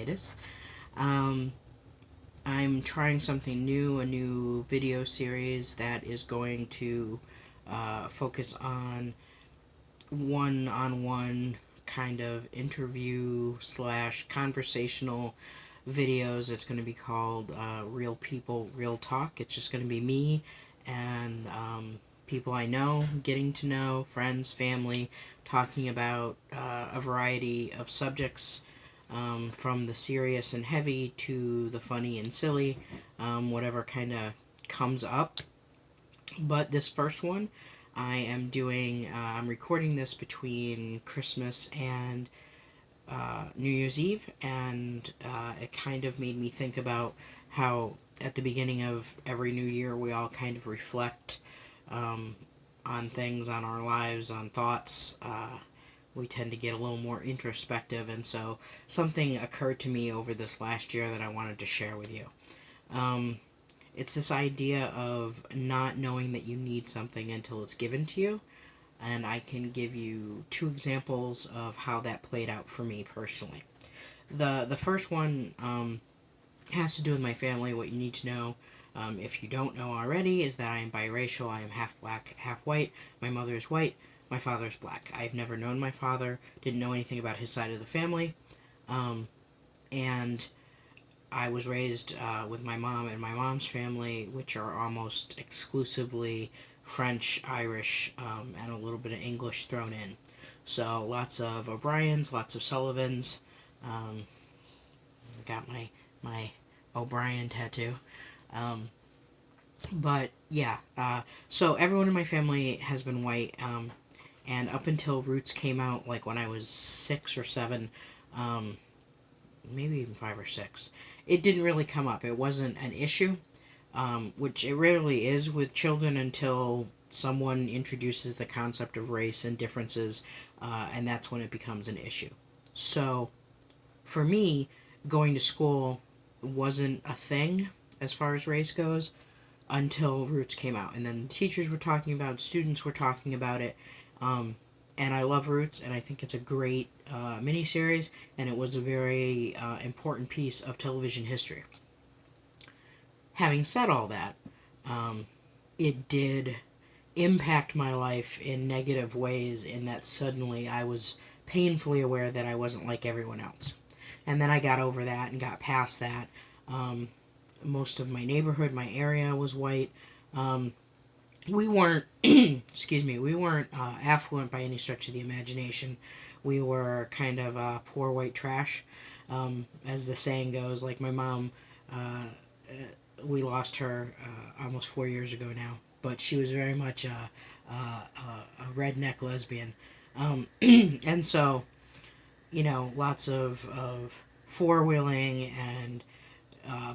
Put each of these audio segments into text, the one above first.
tonsillitis. Um, I'm trying something new, a new video series that is going to focus on one-on-one kind of interview slash conversational videos. It's going to be called Real People, Real Talk. It's just going to be me and people I know, getting to know, friends, family, talking about a variety of subjects, from the serious and heavy to the funny and silly, whatever kind of comes up. But this first one, I am doing, I'm recording this between Christmas and New Year's Eve, and it kind of made me think about how at the beginning of every new year we all kind of reflect um, on things, on our lives, on thoughts. We tend to get a little more introspective, and so something occurred to me over this last year that I wanted to share with you. Um, it's this idea of not knowing that you need something until it's given to you, and I can give you two examples of how that played out for me personally. The first one has to do with my family. What you need to know, if you don't know already, is that I am biracial. I am half black, half white. My mother is white. My father is black. I've never known my father. Didn't know anything about his side of the family, and I was raised with my mom and my mom's family, which are almost exclusively French, Irish, and a little bit of English thrown in. So lots of O'Briens, lots of Sullivans. Um, got my O'Brien tattoo. Um, but yeah, so everyone in my family has been white, and up until Roots came out, like when I was 6 or 7, um, maybe even 5 or 6, it didn't really come up. It wasn't an issue, which it rarely is with children until someone introduces the concept of race and differences, and that's when it becomes an issue. So, for me, going to school wasn't a thing as far as race goes until Roots came out, and then the teachers were talking about it, students were talking about it, um, and I love Roots, and I think it's a great miniseries, and it was a very important piece of television history. Having said all that, um, it did impact my life in negative ways in that suddenly I was painfully aware that I wasn't like everyone else. And then I got over that and got past that. Most of my neighborhood, my area was white. We weren't, excuse me, we weren't affluent by any stretch of the imagination. We were kind of poor white trash, as the saying goes. Like my mom, we lost her almost 4 years ago now, but she was very much a redneck lesbian. And so, lots of four wheeling and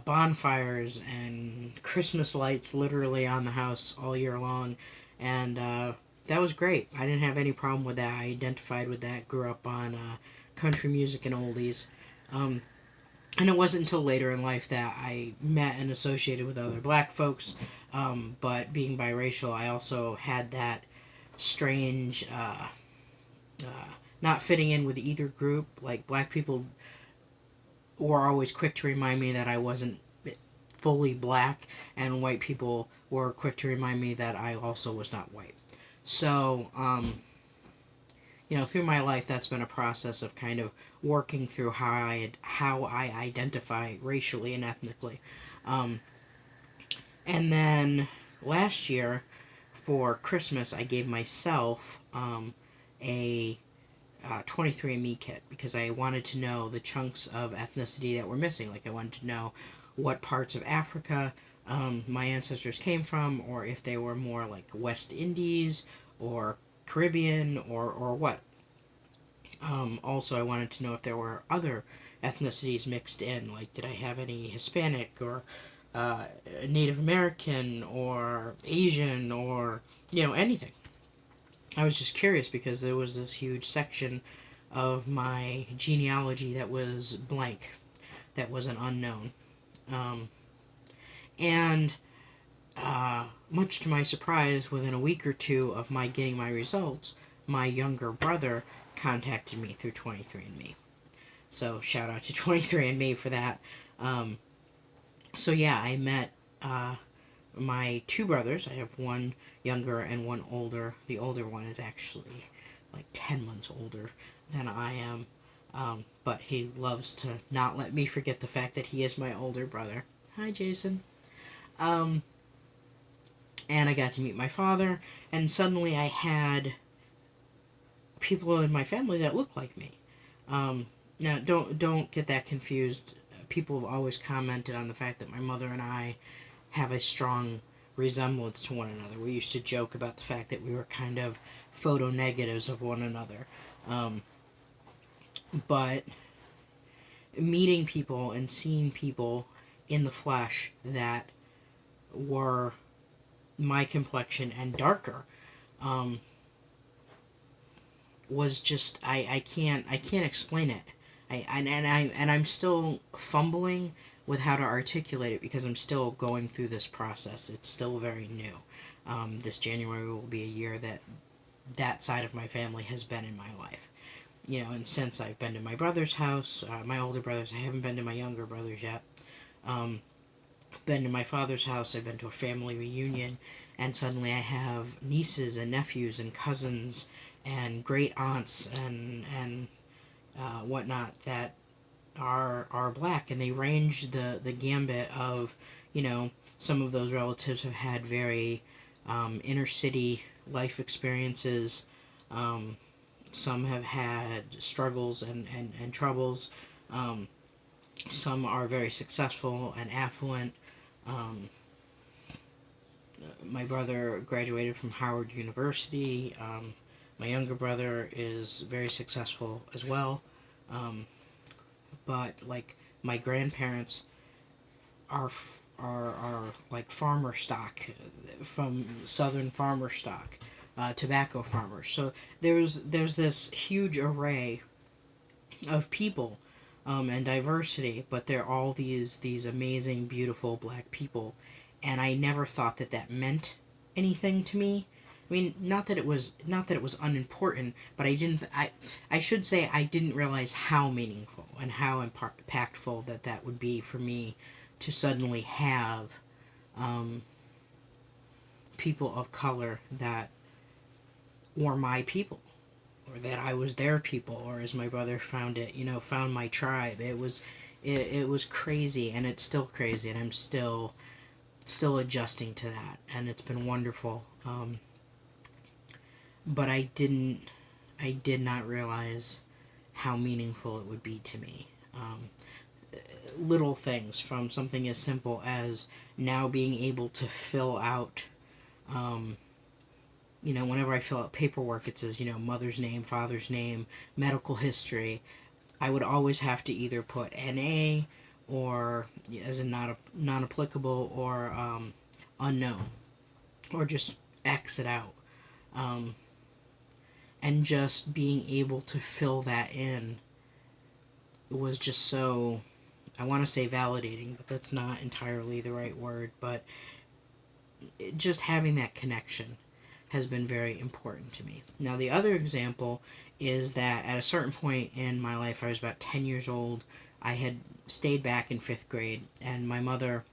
bonfires and Christmas lights literally on the house all year long. And that was great. I didn't have any problem with that. I identified with that, grew up on country music and oldies. And it wasn't until later in life that I met and associated with other black folks. But being biracial, I also had that strange, not fitting in with either group. Like, black people were always quick to remind me that I wasn't fully black, and white people were quick to remind me that I also was not white. So, through my life, that's been a process of kind of working through how I identify racially and ethnically. Um, and then last year, for Christmas, I gave myself a 23andMe kit because I wanted to know the chunks of ethnicity that were missing. Like, I wanted to know what parts of Africa my ancestors came from, or if they were more like West Indies or Caribbean or what. Also, I wanted to know if there were other ethnicities mixed in. Like, did I have any Hispanic or Native American or Asian or, anything. I was just curious because there was this huge section of my genealogy that was blank, that was an unknown. Um, and much to my surprise, within a week or two of my getting my results, my younger brother contacted me through 23andMe. So shout out to 23andMe for that. Um, so yeah, I met my two brothers. I have one younger and one older. The older one is actually like 10 months older than I am. But he loves to not let me forget the fact that he is my older brother. Hi, Jason. Um, and I got to meet my father, and suddenly I had people in my family that look like me. Now, don't get that confused. People have always commented on the fact that my mother and I have a strong resemblance to one another. We used to joke about the fact that we were kind of photo negatives of one another. Um, but meeting people and seeing people in the flesh that were my complexion and darker um, was just I can't explain it. I'm still fumbling with how to articulate it because I'm still going through this process. It's still very new. This January will be a year that that side of my family has been in my life. And since I've been to my brother's house, my older brothers, I haven't been to my younger brothers yet. Um, been to my father's house. I've been to a family reunion, and suddenly I have nieces and nephews and cousins and great aunts and whatnot that are black, and they range the gambit of, some of those relatives have had very inner city life experiences. Some have had struggles and troubles. Some are very successful and affluent. Um, my brother graduated from Howard University. My younger brother is very successful as well. Um, but like my grandparents are like farmer stock from southern farmer stock, tobacco farmers. So there's this huge array of people and diversity, but they're all these amazing, beautiful black people, and I never thought that that meant anything to me. I mean, not that it was unimportant, but I should say I didn't realize how meaningful and how impactful that would be for me to suddenly have people of color that were my people, or that I was their people, or as my brother found it, found my tribe. It was crazy, and it's still crazy, and I'm still adjusting to that, and it's been wonderful. But I did not realize how meaningful it would be to me. Little things, from something as simple as now being able to fill out, whenever I fill out paperwork, it says, mother's name, father's name, medical history. I would always have to either put NA, or as in not non-applicable, or unknown, or just X it out. Um, and just being able to fill that in was just so, I want to say validating, but that's not entirely the right word. But just having that connection has been very important to me. Now, the other example is that at a certain point in my life, I was about 10 years old. I had stayed back in fifth grade, and my mother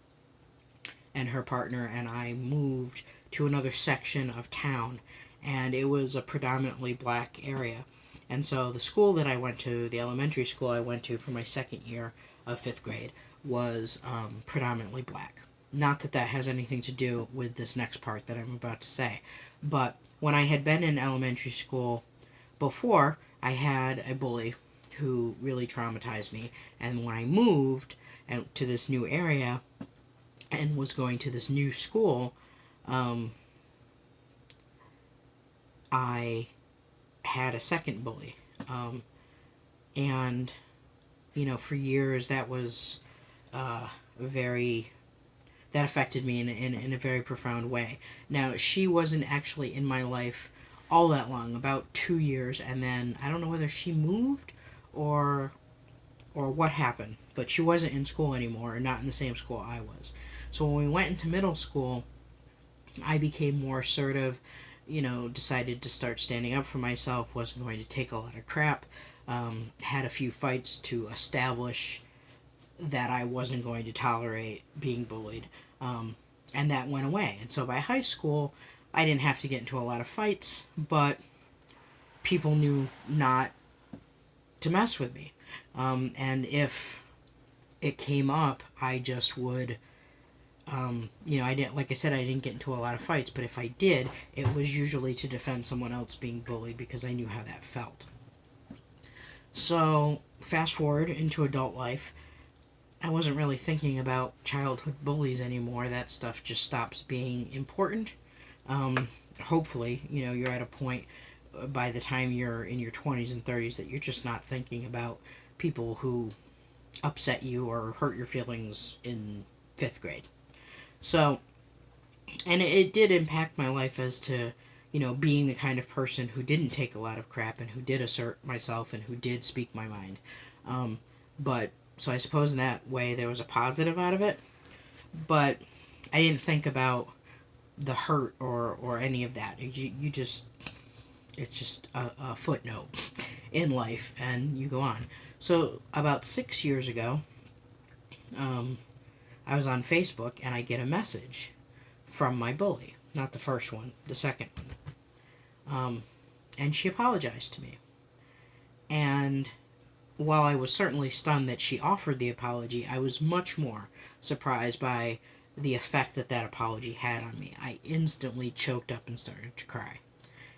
and her partner and I moved to another section of town, and it was a predominantly black area. And so the school that I went to, the elementary school I went to for my second year of fifth grade, was predominantly black. Not that that has anything to do with this next part that I'm about to say, but when I had been in elementary school before, I had a bully who really traumatized me, and when I moved to this new area and was going to this new school, I had a second bully. And, for years that was very, that affected me in a very profound way. Now, she wasn't actually in my life all that long, about 2 years, and then I don't know whether she moved or what happened, but she wasn't in school anymore, or not in the same school I was. So when we went into middle school, I became more assertive, decided to start standing up for myself, wasn't going to take a lot of crap, had a few fights to establish that I wasn't going to tolerate being bullied. And that went away. And so by high school, I didn't have to get into a lot of fights, but people knew not to mess with me. And if it came up, I just would, I didn't, like I said, I didn't get into a lot of fights, but if I did, it was usually to defend someone else being bullied because I knew how that felt. So, fast forward into adult life, I wasn't really thinking about childhood bullies anymore. That stuff just stops being important. Hopefully, you're at a point by the time you're in your 20s and 30s that you're just not thinking about people who upset you or hurt your feelings in fifth grade. So, and it did impact my life as to, being the kind of person who didn't take a lot of crap and who did assert myself and who did speak my mind. But, so I suppose in that way there was a positive out of it. But I didn't think about the hurt or any of that. You just, it's just a footnote in life and you go on. So, about 6 years ago, I was on Facebook and I get a message from my bully. Not the first one, the second one. And she apologized to me. And while I was certainly stunned that she offered the apology, I was much more surprised by the effect that apology had on me. I instantly choked up and started to cry.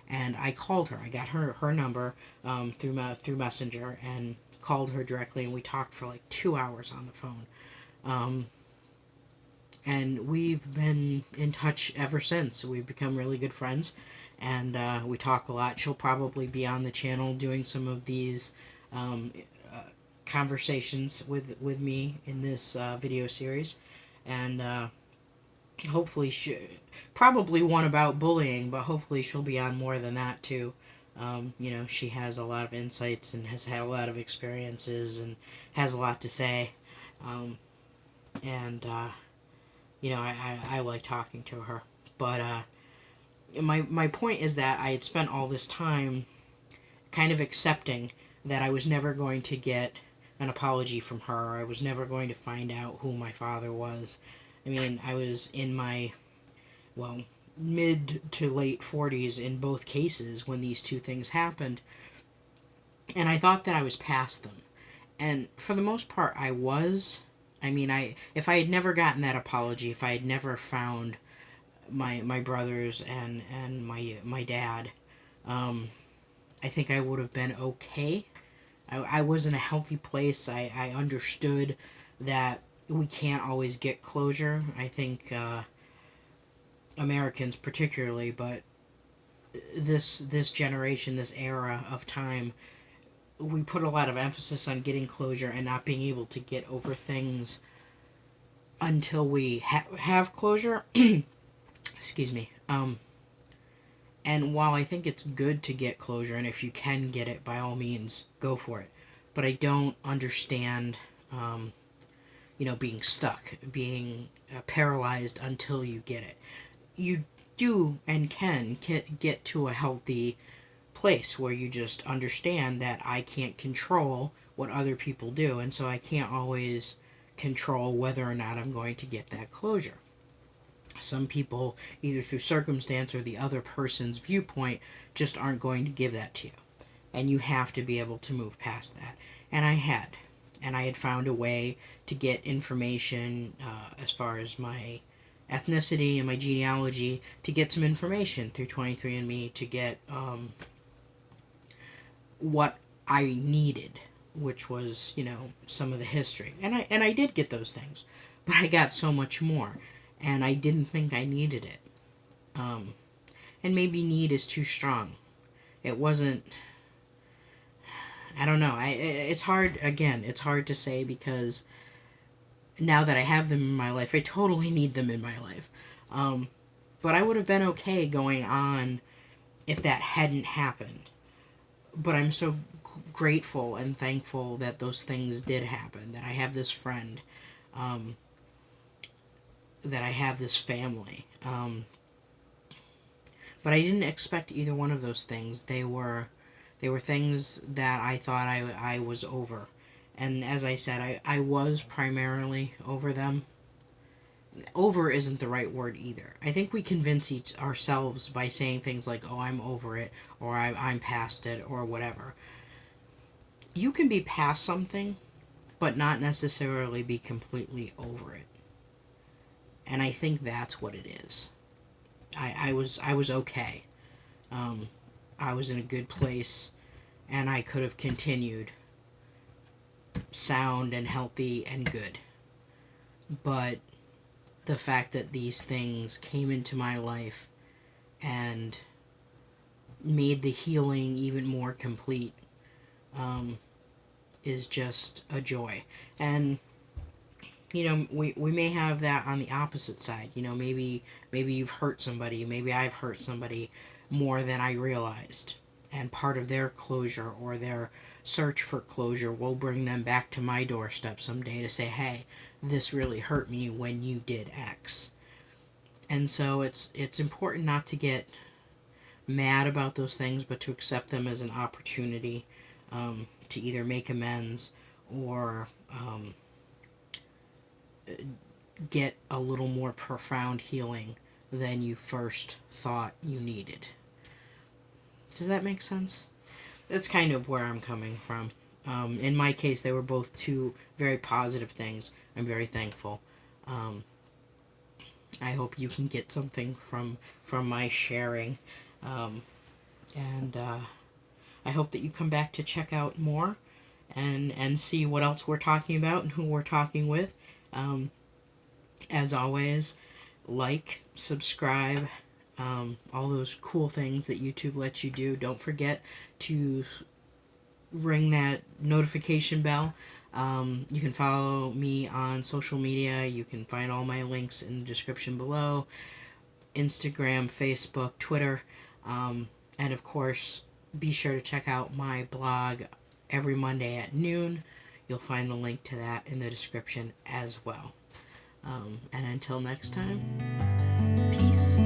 And I called her. I got her number through Messenger and called her directly, and we talked for like 2 hours on the phone. And we've been in touch ever since. We've become really good friends, and we talk a lot. She'll probably be on the channel doing some of these conversations with me in this video series, and hopefully probably one about bullying, but hopefully she'll be on more than that too. She has a lot of insights and has had a lot of experiences and has a lot to say, and I like talking to her. But my point is that I had spent all this time kind of accepting that I was never going to get an apology from her. I was never going to find out who my father was. I mean, I was in my, mid to late 40s in both cases when these two things happened. And I thought that I was past them. And for the most part, I was. I mean, if I had never gotten that apology, if I had never found my brothers and my dad, I think I would have been okay. I was in a healthy place. I understood that we can't always get closure. I think Americans particularly, but this generation, this era of time, we put a lot of emphasis on getting closure and not being able to get over things until we have closure. Excuse me. And while I think it's good to get closure, and if you can get it, by all means, go for it. But I don't understand, being stuck, being paralyzed until you get it. You do and can get to a healthy place where you just understand that I can't control what other people do, and so I can't always control whether or not I'm going to get that closure. Some people, either through circumstance or the other person's viewpoint, just aren't going to give that to you. And you have to be able to move past that. And I had. And I had found a way to get information as far as my ethnicity and my genealogy, to get some information through 23andMe, to get what I needed, which was, some of the history. And I did get those things. But I got so much more. And I didn't think I needed it. And maybe need is too strong. It wasn't... I don't know. It's hard, again, it's hard to say because now that I have them in my life, I totally need them in my life. But I would have been okay going on if that hadn't happened. But I'm so grateful and thankful that those things did happen, that I have this friend, that I have this family. But I didn't expect either one of those things. They were They were things that I thought I was over. And as I said, I was primarily over them. Over isn't the right word either. I think we convince ourselves by saying things like, oh, I'm over it, or I'm past it, or whatever. You can be past something, but not necessarily be completely over it. And I think that's what it is. I was okay. Um, I was in a good place, and I could have continued sound and healthy and good. But the fact that these things came into my life and made the healing even more complete is just a joy. And we may have that on the opposite side. Maybe you've hurt somebody, maybe I've hurt somebody more than I realized, and part of their closure or their search for closure will bring them back to my doorstep someday to say, hey, this really hurt me when you did X. And so it's important not to get mad about those things, but to accept them as an opportunity to either make amends or get a little more profound healing than you first thought you needed. Does that make sense? That's kind of where I'm coming from. In my case, they were both two very positive things. I'm very thankful. I hope you can get something from my sharing, and I hope that you come back to check out more and see what else we're talking about and who we're talking with. As always, like, subscribe, all those cool things that YouTube lets you do. Don't forget to ring that notification bell. You can follow me on social media. You can find all my links in the description below. Instagram, Facebook, Twitter, and of course, be sure to check out my blog every Monday at noon. You'll find the link to that in the description as well. And until next time, peace.